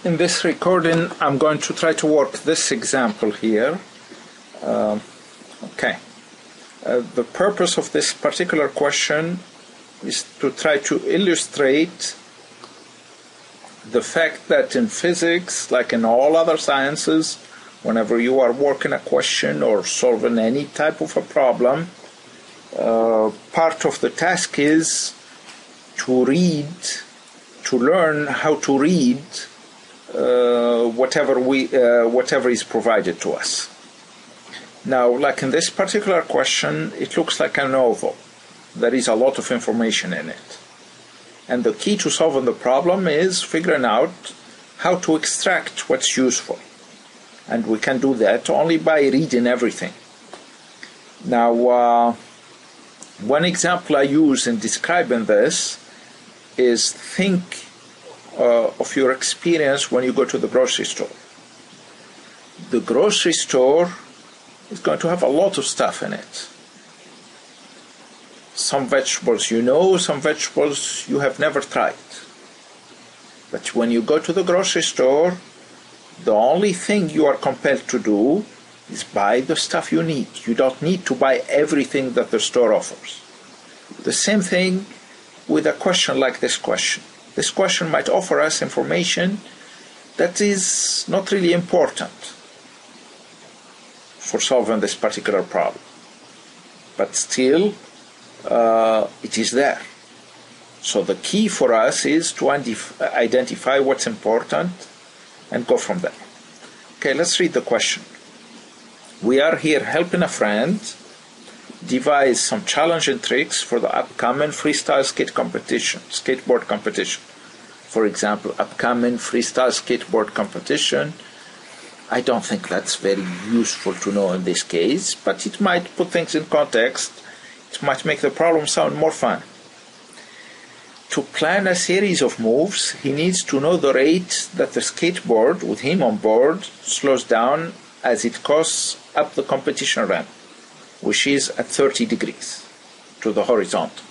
In this recording, I'm going to try to work this example here. The purpose of this particular question is to try to illustrate the fact that in physics, like in all other sciences, whenever you are working a question or solving any type of a problem, part of the task is to learn how to read whatever is provided to us. Now, like in this particular question, it looks like an oval. There is a lot of information in it. And the key to solving the problem is figuring out how to extract what's useful. And we can do that only by reading everything. Now, one example I use in describing this is think of your experience when you go to the grocery store. The grocery store is going to have a lot of stuff in it. Some vegetables you know, some vegetables you have never tried. But when you go to the grocery store, the only thing you are compelled to do is buy the stuff you need. You don't need to buy everything that the store offers. The same thing with a question like this question. This question might offer us information that is not really important for solving this particular problem. But still, it is there. So the key for us is to identify what's important and go from there. Okay, let's read the question. We are here helping a friend devise some challenging tricks for the upcoming freestyle skateboard competition. For example, upcoming freestyle skateboard competition. I don't think that's very useful to know in this case, but it might put things in context. It might make the problem sound more fun. To plan a series of moves, he needs to know the rate that the skateboard with him on board slows down as it coasts up the competition ramp, which is at 30 degrees to the horizontal.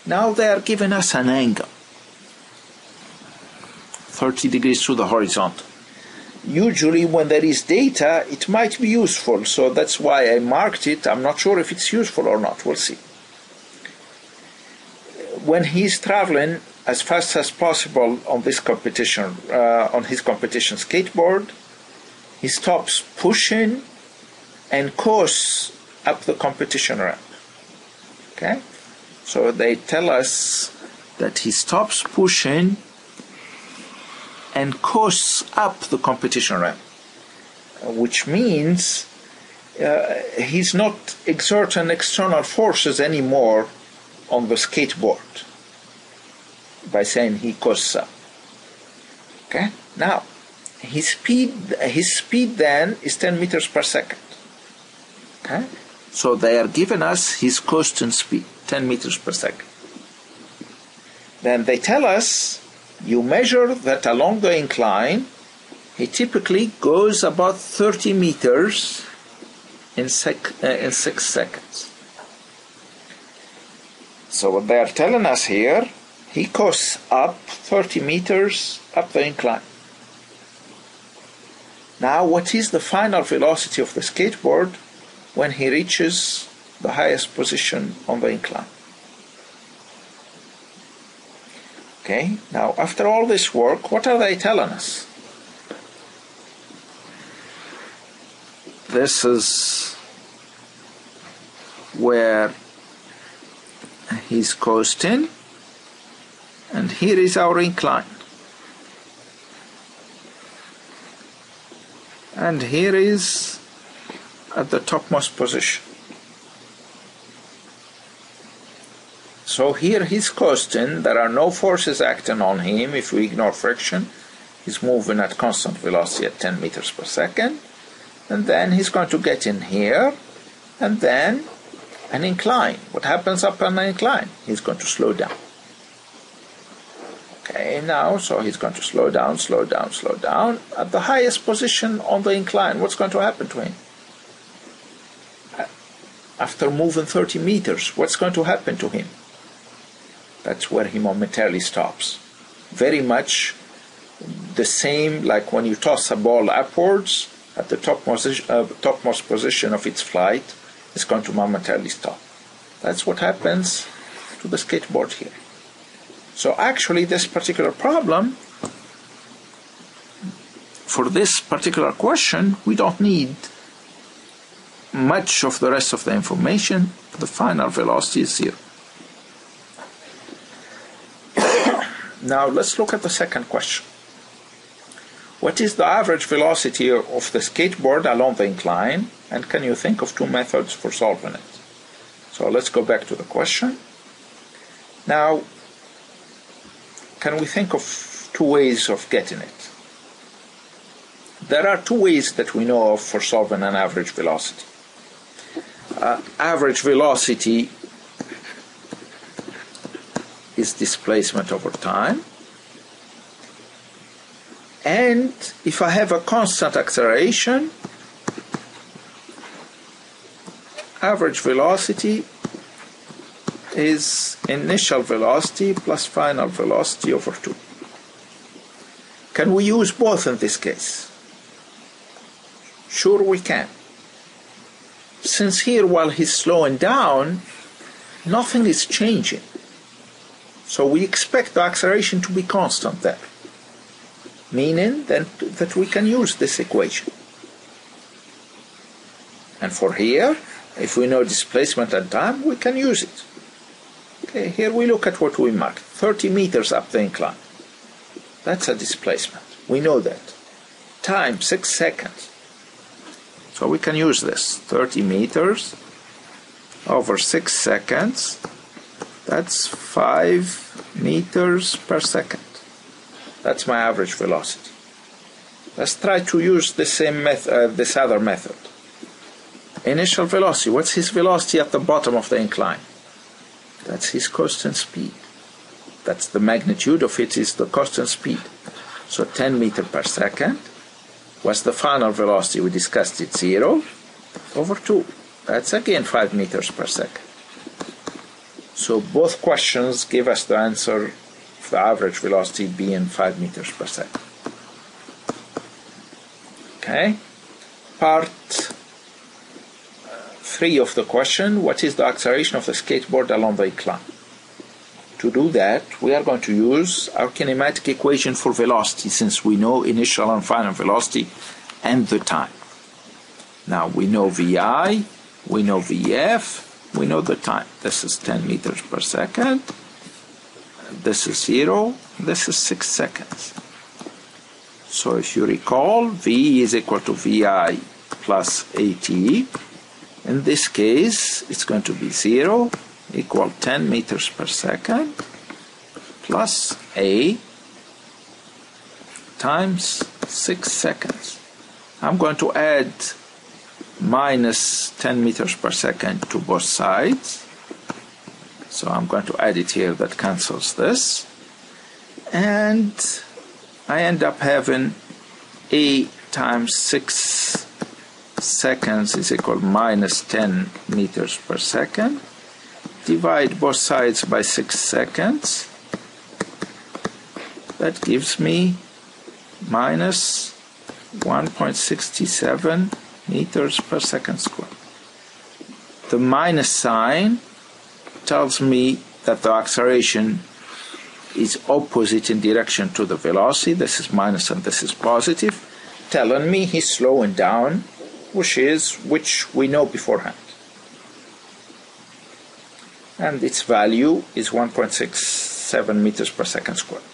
Now they are giving us an angle, 30 degrees to the horizontal. Usually when there is data, it might be useful, so that's why I marked it. I'm not sure if it's useful or not. We'll see. When he's traveling as fast as possible on this competition, on his competition skateboard, he stops pushing and coasts up the competition ramp. Okay? So they tell us that he stops pushing and coasts up the competition ramp, which means he's not exerting external forces anymore on the skateboard by saying he coasts up. Okay? Now, his speed then is 10 meters per second. Okay? So they are giving us his coasting speed, 10 meters per second. Then they tell us you measure that along the incline, he typically goes about 30 meters in 6 seconds. So what they are telling us here, he coasts up 30 meters up the incline. Now, what is the final velocity of the skateboard when he reaches the highest position on the incline? Okay, now after all this work, what are they telling us? This is where he's coasting, and here is our incline. And here is at the topmost position. So here he's coasting, there are no forces acting on him if we ignore friction. He's moving at constant velocity at 10 meters per second. And then he's going to get in here, and then an incline. What happens up an incline? He's going to slow down. Okay, now, so he's going to slow down, slow down, slow down. At the highest position on the incline, what's going to happen to him? After moving 30 meters, what's going to happen to him? That's where he momentarily stops. Very much the same like when you toss a ball upwards at the topmost position of its flight, it's going to momentarily stop. That's what happens to the skateboard here. So actually this particular problem, for this particular question, we don't need much of the rest of the information. The final velocity is 0. Now let's look at the second question. What is the average velocity of the skateboard along the incline, and can you think of 2 methods for solving it? So let's go back to the question. Now, can we think of 2 ways of getting it? There are 2 ways that we know of for solving an average velocity. Average velocity is displacement over time. And if I have a constant acceleration, average velocity is initial velocity plus final velocity over 2. Can we use both in this case? Sure we can. Since here, while he's slowing down, nothing is changing. So we expect the acceleration to be constant there, meaning that we can use this equation. And for here, if we know displacement and time, we can use it. Okay, here we look at what we marked, 30 meters up the incline. That's a displacement. We know that. Time, 6 seconds. So we can use this, 30 meters over 6 seconds. That's 5 meters per second. That's my average velocity. Let's try to use the same method, this other method. Initial velocity. What's his velocity at the bottom of the incline? That's his constant speed. That's the magnitude of it, is the constant speed. So 10 meters per second. What's the final velocity? We discussed it, 0 over 2. That's again 5 meters per second. So both questions give us the answer of the average velocity being 5 meters per second. Okay. Part 3 of the question, what is the acceleration of the skateboard along the incline? To do that, we are going to use our kinematic equation for velocity, since we know initial and final velocity and the time. Now we know VI, we know VF, we know the time. This is 10 meters per second, this is 0, this is 6 seconds. So if you recall, V is equal to VI plus AT. In this case, it's going to be 0 equal 10 meters per second plus A times 6 seconds. I'm going to add minus 10 meters per second to both sides. So I'm going to add it here, that cancels this. And I end up having A times 6 seconds is equal minus 10 meters per second. Divide both sides by 6 seconds. That gives me minus 1.67 meters per second squared. The minus sign tells me that the acceleration is opposite in direction to the velocity. This is minus and this is positive, telling me he's slowing down, which we know beforehand. And its value is 1.67 meters per second squared.